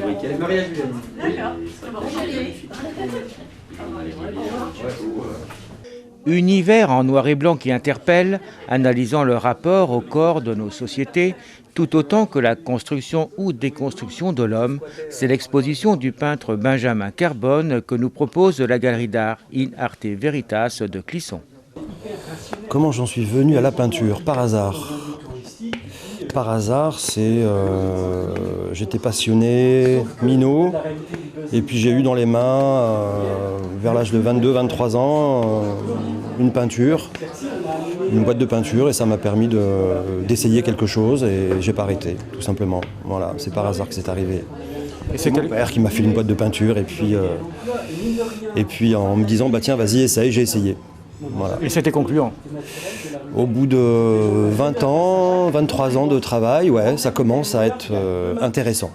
briquet. D'accord. Univers en noir et blanc qui interpelle, analysant le rapport au corps de nos sociétés, tout autant que la construction ou déconstruction de l'homme. C'est l'exposition du peintre Benjamin Carbone que nous propose la galerie d'art In Arte Veritas de Clisson. Comment j'en suis venu à la peinture? Par hasard. Par hasard, j'étais passionné, minot, et puis j'ai eu dans les mains, vers l'âge de 22-23 ans, une peinture, une boîte de peinture, et ça m'a permis d'essayer quelque chose, et j'ai pas arrêté, tout simplement. Voilà, c'est par hasard que c'est arrivé. Et c'est mon père qui m'a fait une boîte de peinture, et puis en me disant, bah tiens, vas-y, essaye, j'ai essayé. Voilà. Et c'était concluant? Au bout de 20 ans, 23 ans de travail, ouais, ça commence à être intéressant.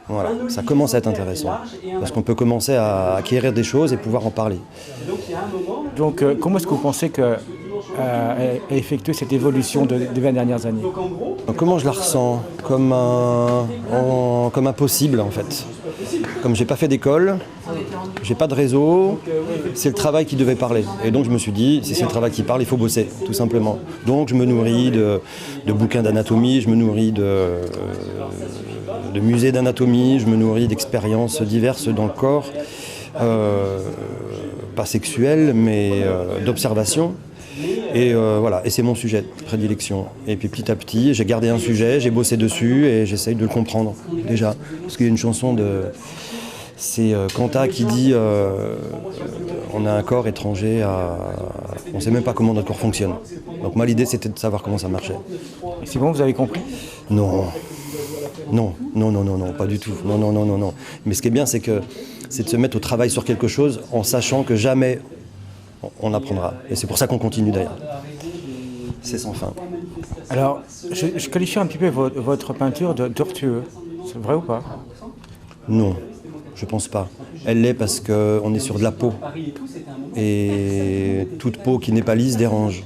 Voilà, ça commence à être intéressant. Parce qu'on peut commencer à acquérir des choses et pouvoir en parler. Donc, comment est-ce que vous pensez qu'a effectué cette évolution des 20 dernières années? Comment je la ressens? Comme un possible, en fait. Comme j'ai pas fait d'école, j'ai pas de réseau, c'est le travail qui devait parler. Et donc je me suis dit, si c'est le travail qui parle, il faut bosser, tout simplement. Donc je me nourris de bouquins d'anatomie, je me nourris de musées d'anatomie, je me nourris d'expériences diverses dans le corps, pas sexuelles, mais d'observation. Et voilà, et c'est mon sujet de prédilection. Et puis petit à petit, j'ai gardé un sujet, j'ai bossé dessus et j'essaye de le comprendre déjà. Parce qu'il y a une chanson c'est Kanta qui dit on a un corps étranger on ne sait même pas comment notre corps fonctionne. Donc moi l'idée c'était de savoir comment ça marchait. Et c'est bon, vous avez compris? Non, pas du tout. Non. Mais ce qui est bien c'est de se mettre au travail sur quelque chose en sachant que jamais on apprendra. Et c'est pour ça qu'on continue d'ailleurs. C'est sans fin. Alors, je qualifie un petit peu votre peinture de tortueux. C'est vrai ou pas? Non, je pense pas. Elle l'est parce qu'on est sur de la peau. Et toute peau qui n'est pas lisse dérange.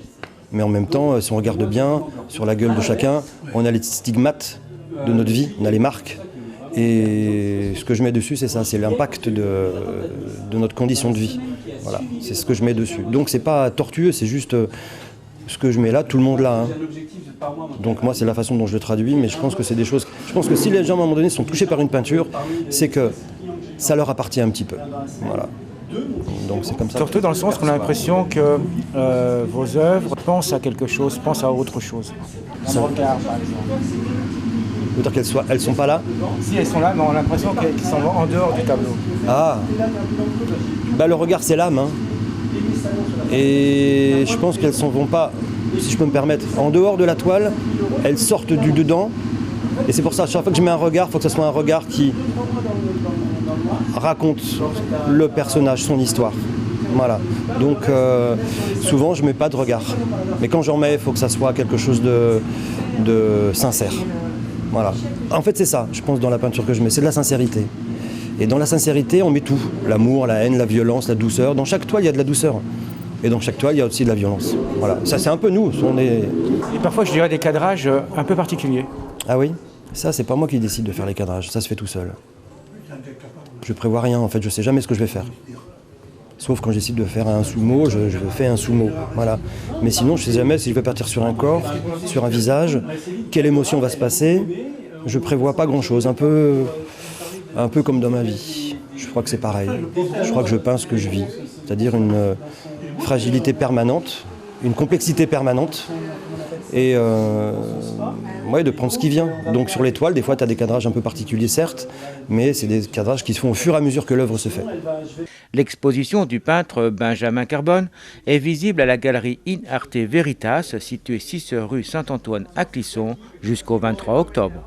Mais en même temps, si on regarde bien sur la gueule de chacun, on a les stigmates de notre vie, on a les marques. Et ce que je mets dessus, c'est ça, c'est l'impact de notre condition de vie. Voilà, c'est ce que je mets dessus. Donc c'est pas tortueux, c'est juste ce que je mets là, tout le monde l'a. Hein. Donc moi, c'est la façon dont je le traduis, mais je pense que c'est des choses... Je pense que si les gens, à un moment donné, sont touchés par une peinture, c'est que ça leur appartient un petit peu. Voilà. Donc c'est comme ça. Surtout dans le sens qu'on a l'impression que vos œuvres pensent à quelque chose, pensent à autre chose. Un regard, par exemple. Vous dire qu'elles sont pas là? Si, elles sont là, mais on a l'impression qu'elles sont en dehors du tableau. Ah, bah, le regard, c'est l'âme. Hein. Et je pense qu'elles s'en vont pas, si je peux me permettre, en dehors de la toile, elles sortent du dedans. Et c'est pour ça, à chaque fois que je mets un regard, il faut que ce soit un regard qui raconte le personnage, son histoire. Voilà. Donc souvent, je mets pas de regard. Mais quand j'en mets, il faut que ça soit quelque chose de sincère. Voilà. En fait, c'est ça, je pense, dans la peinture que je mets, c'est de la sincérité. Et dans la sincérité, on met tout. L'amour, la haine, la violence, la douceur. Dans chaque toile, il y a de la douceur. Et dans chaque toile, il y a aussi de la violence. Voilà. Ça, c'est un peu nous. Et parfois, je dirais des cadrages un peu particuliers. Ah oui? Ça, c'est pas moi qui décide de faire les cadrages. Ça se fait tout seul. Je prévois rien, en fait. Je sais jamais ce que je vais faire. Sauf quand j'essaie de faire un sous-mot, je fais un sous-mot. Voilà. Mais sinon, je sais jamais si je vais partir sur un corps, sur un visage, quelle émotion va se passer. Je prévois pas grand-chose. Un peu comme dans ma vie. Je crois que c'est pareil. Je crois que je peins ce que je vis. C'est-à-dire une fragilité permanente, une complexité permanente. Et de prendre ce qui vient. Donc sur les toiles, des fois, tu as des cadrages un peu particuliers, certes, mais c'est des cadrages qui se font au fur et à mesure que l'œuvre se fait. L'exposition du peintre Benjamin Carbone est visible à la galerie In Arte Veritas, située 6 rue Saint-Antoine à Clisson, jusqu'au 23 octobre.